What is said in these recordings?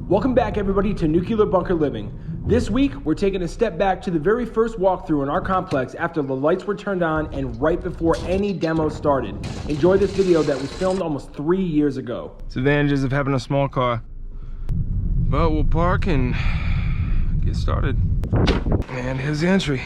Welcome back everybody to Nuclear Bunker Living. This week, we're taking a step back to the very first walkthrough in our complex after the lights were turned on and right before any demo started. Enjoy this video that was filmed almost 3 years ago. It's advantages of having a small car. But we'll park and get started. And here's the entry.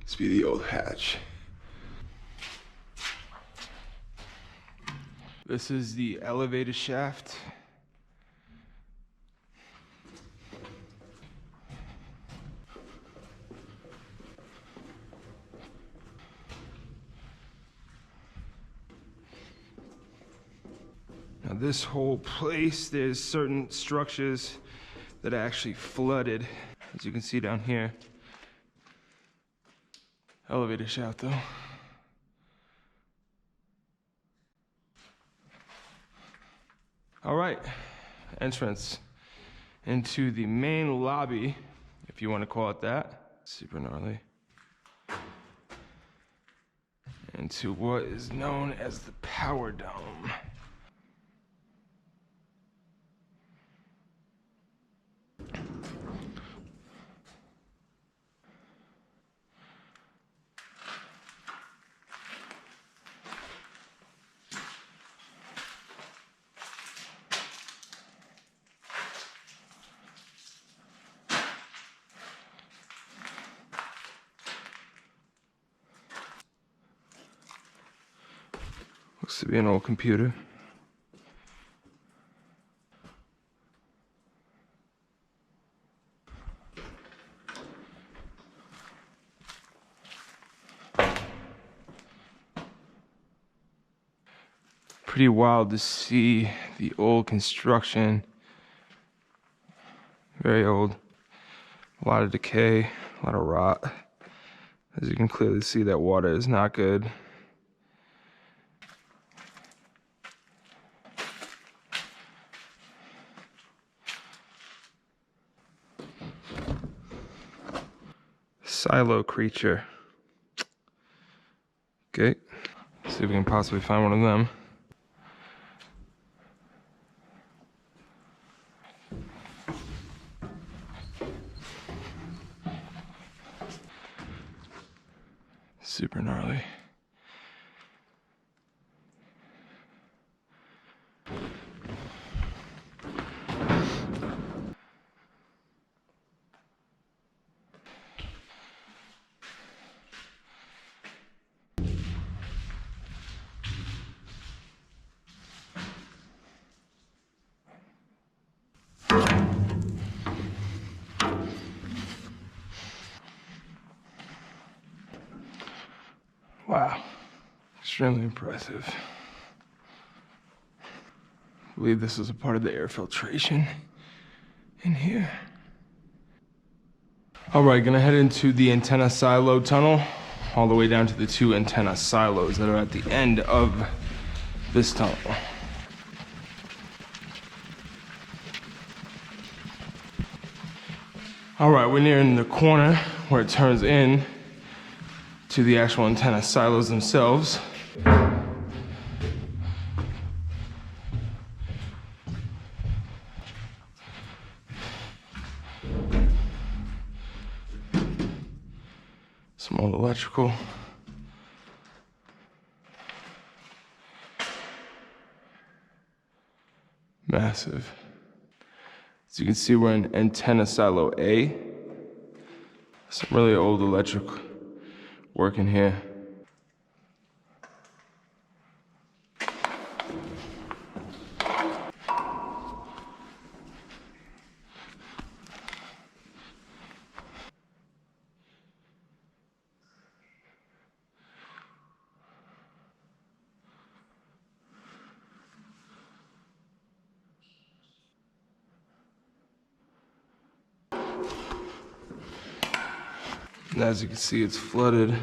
This be the old hatch. This is the elevator shaft. Now this whole place, there's certain structures that are actually flooded, as you can see down here. Elevator shaft though. All right, entrance into the main lobby, if you want to call it that. Super gnarly. Into what is known as the power dome. Looks to be an old computer. Pretty wild to see the old construction. Very old. A lot of decay, a lot of rot. As you can clearly see, that water is not good. Silo creature. Okay, see if we can possibly find one of them. Super gnarly. Wow, extremely impressive. I believe this is a part of the air filtration in here. All right, gonna head into the antenna silo tunnel, all the way down to the 2 antenna silos that are at the end of this tunnel. All right, we're nearing the corner where it turns in to the actual antenna silos themselves. Some old electrical. Massive. As you can see, we're in antenna silo A. Some really old electric work in here. And as you can see, it's flooded.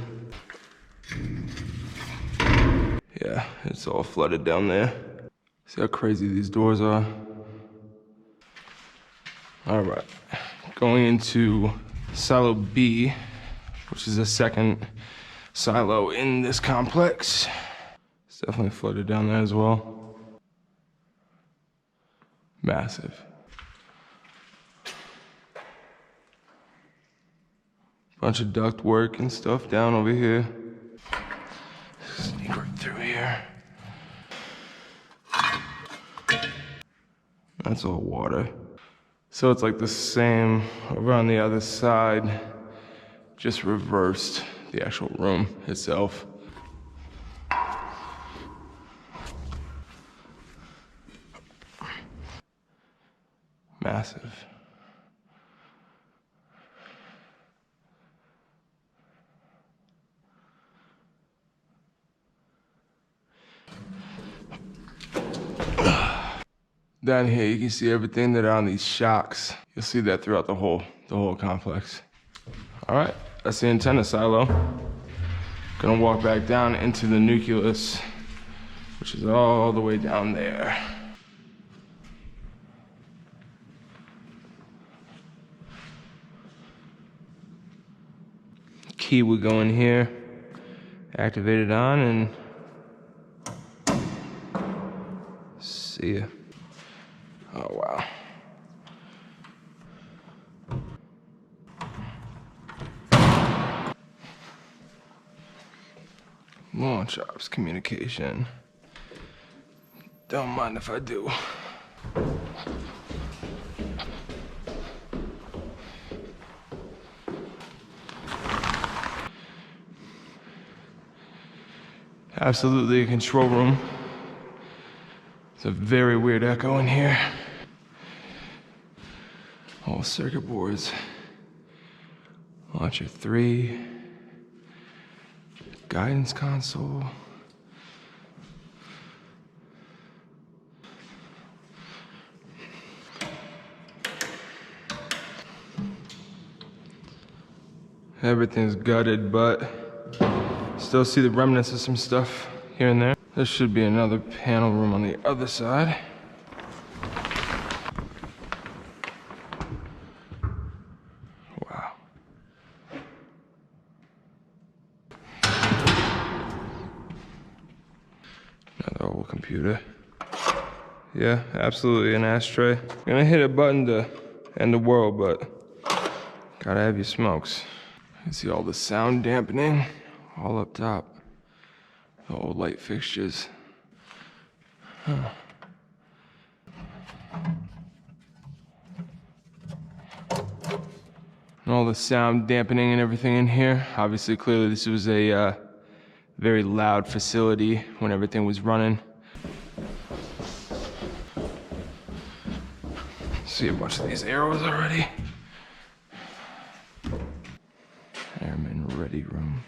Yeah, it's all flooded down there. See how crazy these doors are? All right, going into silo B, which is the second silo in this complex. As It's definitely flooded down there as well. Massive. Bunch of duct work and stuff down over here. Sneak right through here. That's all water. So it's like the same over on the other side, just reversed the actual room itself. Massive. Down here, you can see everything that are on these shocks. You'll see that throughout the whole complex. All right, that's the antenna silo. Gonna walk back down into the nucleus, which is all the way down there. Key would go in here, activate it on, and see ya. Oh, wow. Launch ops communication. Don't mind if I do. Absolutely a control room. It's a very weird echo in here. All circuit boards. Launcher 3. Guidance console. Everything's gutted, but still see the remnants of some stuff here and there. There should be another panel room on the other side. Wow. Another old computer. Yeah, absolutely an ashtray. I'm gonna hit a button to end the world, but gotta have your smokes. You can see all the sound dampening all up top. The old light fixtures. Huh. And all the sound dampening and everything in here. Obviously, clearly this was a very loud facility when everything was running. See a bunch of these arrows already. Airman ready room.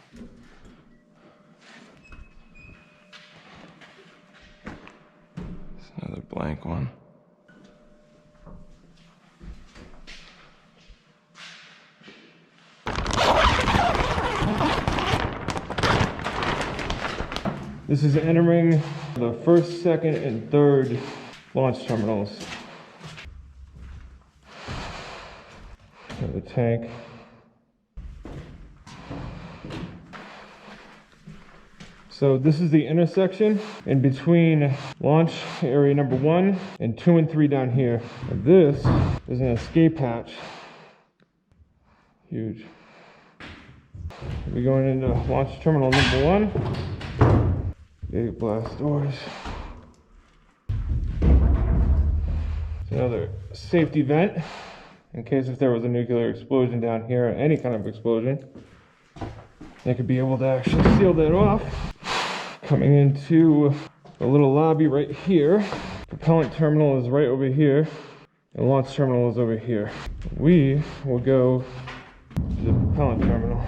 It's another blank one. This is entering the first, second, and third launch terminals. The tank. So this is the intersection in between launch area number 1 and 2 and 3 down here. And this is an escape hatch. Huge. We're going into launch terminal number 1. Big blast doors. It's another safety vent in case if there was a nuclear explosion down here, or any kind of explosion. They could be able to actually seal that off. Coming into a little lobby right here. Propellant terminal is right over here. The launch terminal is over here. We will go to the propellant terminal.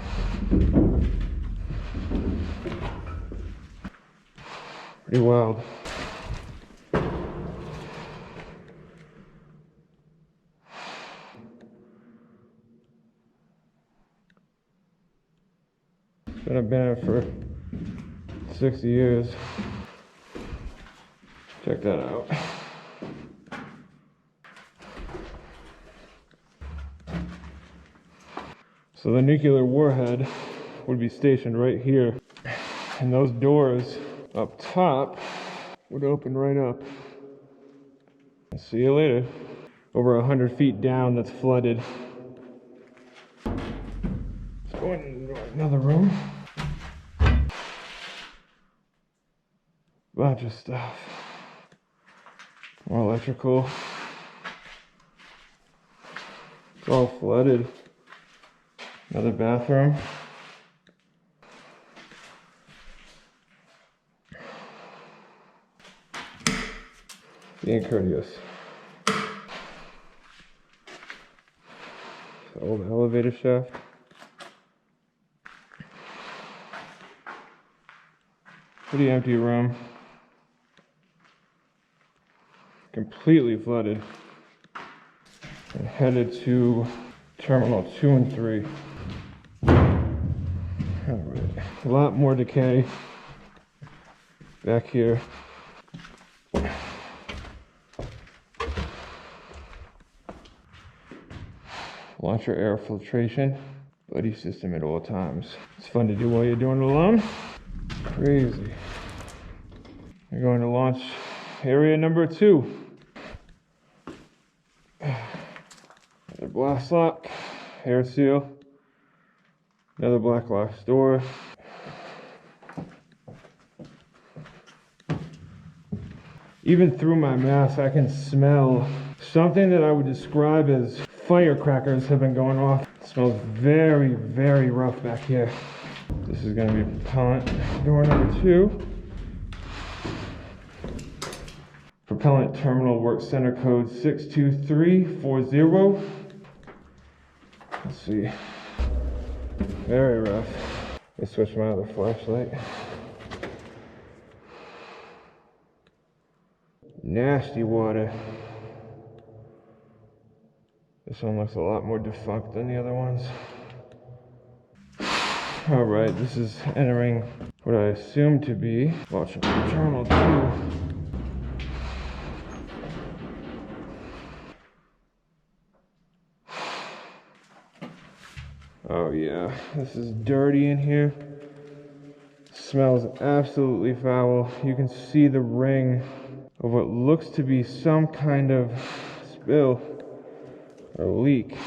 Pretty wild. Been abandoned for 60 years. Check that out. So the nuclear warhead would be stationed right here. And those doors up top would open right up. See you later. Over 100 feet down, that's flooded. Let's go into another room. Bunch of stuff. More electrical. It's all flooded. Another bathroom. Being courteous. The old elevator shaft. Pretty empty room. Completely flooded. And headed to Terminal 2 and 3. Alright. A lot more decay back here. Launcher air filtration, buddy system at all times. It's fun to do while you're doing it alone. Crazy. We're going to launch area number 2. Another blast lock, air seal, another black box door. Even through my mask, I can smell something that I would describe as firecrackers have been going off. It smells very, very rough back here. This is going to be propellant door number 2. Propellant terminal work center code 62340. Let's see. Very rough. Let me switch my other flashlight. Nasty water. This one looks a lot more defunct than the other ones. Alright, this is entering what I assume to be Terminal 2. Oh yeah, this is dirty in here. Smells absolutely foul. You can see the ring of what looks to be some kind of spill or leak.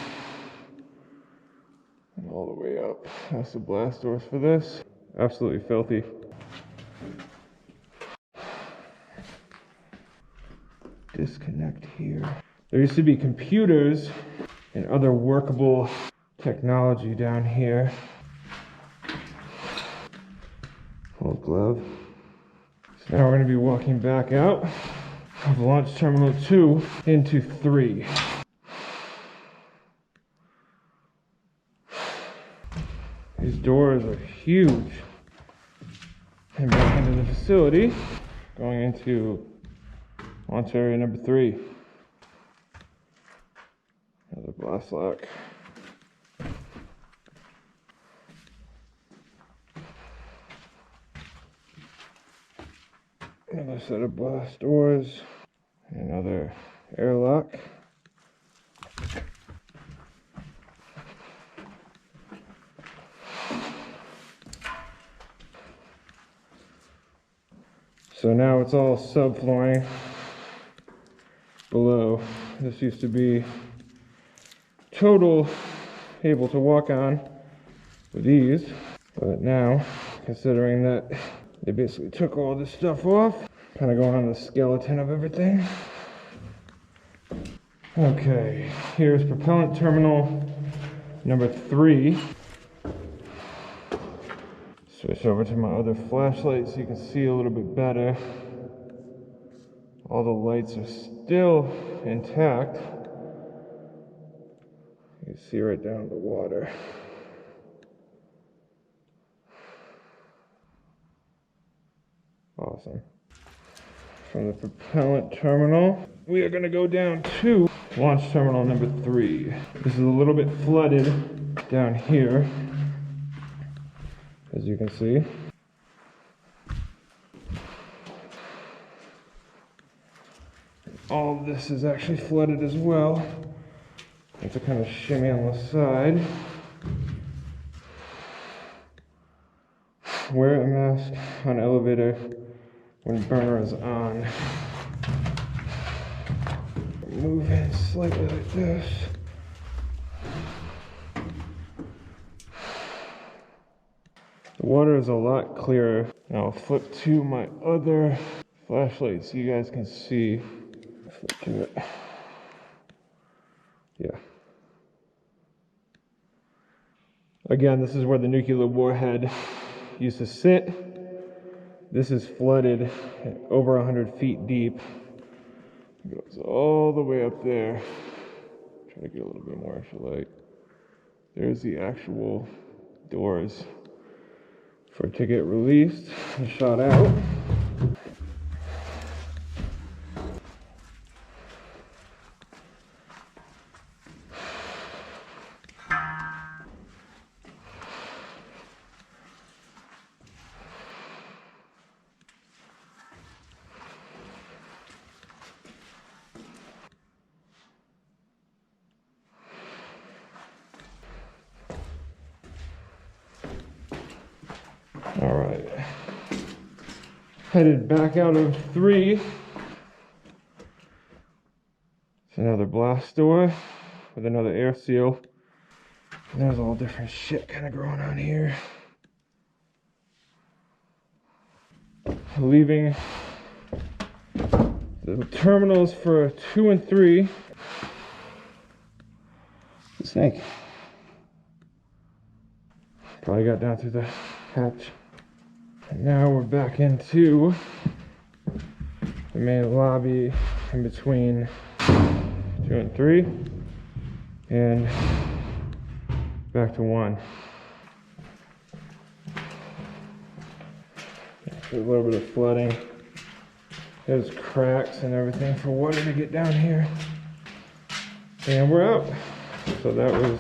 And all the way up. That's the blast doors for this. Absolutely filthy. Disconnect here. There used to be computers and other workable technology down here. Old glove. So now we're going to be walking back out of Launch Terminal 2 into 3. These doors are huge. And back into the facility, going into launch area number 3. Another blast lock. Another set of blast doors. Another airlock. So now it's all subflooring below. This used to be total able to walk on with ease, but now, considering that they basically took all this stuff off, kind of going on the skeleton of everything. Okay, here's propellant terminal number 3. Switch over to my other flashlight so you can see a little bit better. All the lights are still intact. You can see right down the water. Awesome. From the propellant terminal, we are going to go down to launch terminal number 3. This is a little bit flooded down here, as you can see. All of this is actually flooded as well. It's a kind of shimmy on the side. Wear a mask on elevator when burner is on. Move it slightly like this. The water is a lot clearer. Now I'll flip to my other flashlight so you guys can see. Flip to it. Yeah. Again, this is where the nuclear warhead used to sit. This is flooded over 100 feet deep. It goes all the way up there. Try to get a little bit more extra light. There's the actual doors for it to get released and shot out. All right, headed back out of 3. It's another blast door with another air seal. And there's all different shit kind of growing on here. Leaving the terminals for 2 and 3. The snake probably got down through the hatch. And now we're back into the main lobby in between 2 and 3 and back to 1. A little bit of flooding. There's cracks and everything for water to get down here. And we're out. So that was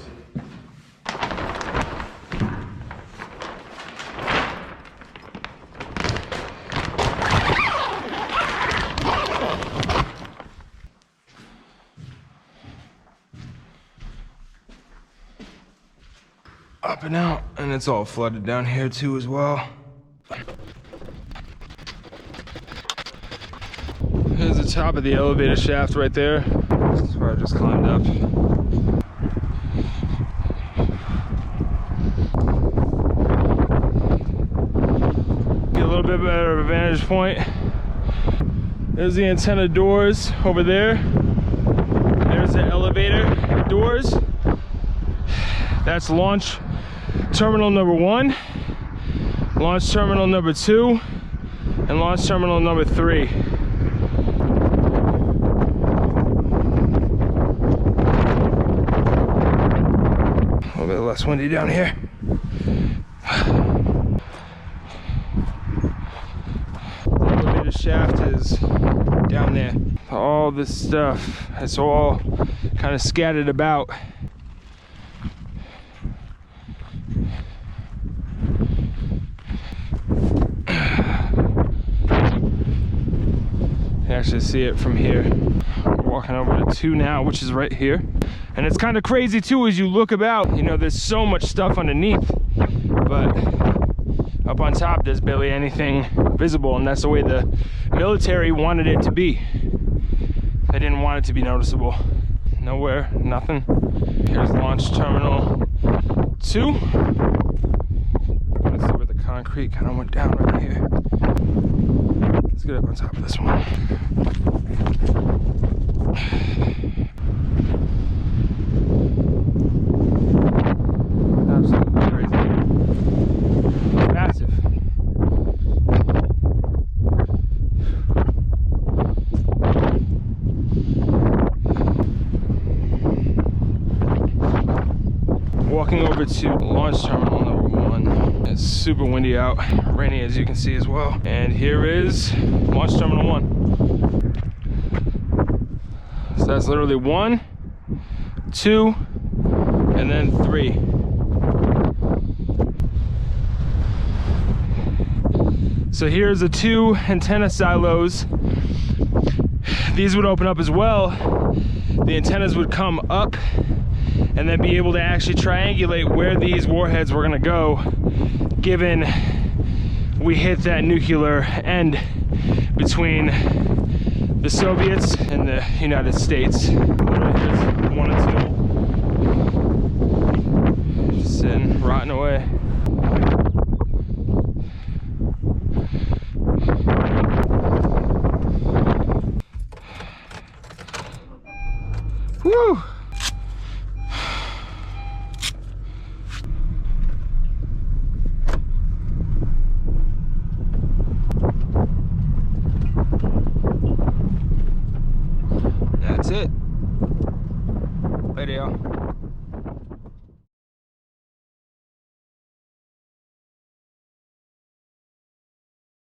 up and out, and it's all flooded down here too as well. Here's the top of the elevator shaft right there. That's where I just climbed up. Get a little bit better of a vantage point. There's the antenna doors over there. There's the elevator doors. That's launch terminal number 1, launch terminal number 2, and launch terminal number 3. A little bit less windy down here. The elevator shaft is down there. All this stuff, it's all kind of scattered about. Actually see it from here. We're walking over to 2 now, which is right here. And it's kind of crazy too as you look about. You know, there's so much stuff underneath, but up on top there's barely anything visible, and that's the way the military wanted it to be. They didn't want it to be noticeable. Nowhere, nothing. Here's launch terminal 2. Let's see where the concrete kind of went down right here. Let's get up on top of this one. Absolutely crazy. Massive. Walking over to launch terminal number 1. It's super windy out, rainy as you can see as well. And here is launch terminal 1. So that's literally 1, 2, and then 3. So here's the 2 antenna silos. These would open up as well. The antennas would come up and then be able to actually triangulate where these warheads were gonna go, given we hit that nuclear end. between the Soviets and the United States. Literally, here's 1 and 2. Just sitting, rotting away. Woo! That's it. Later, y'all.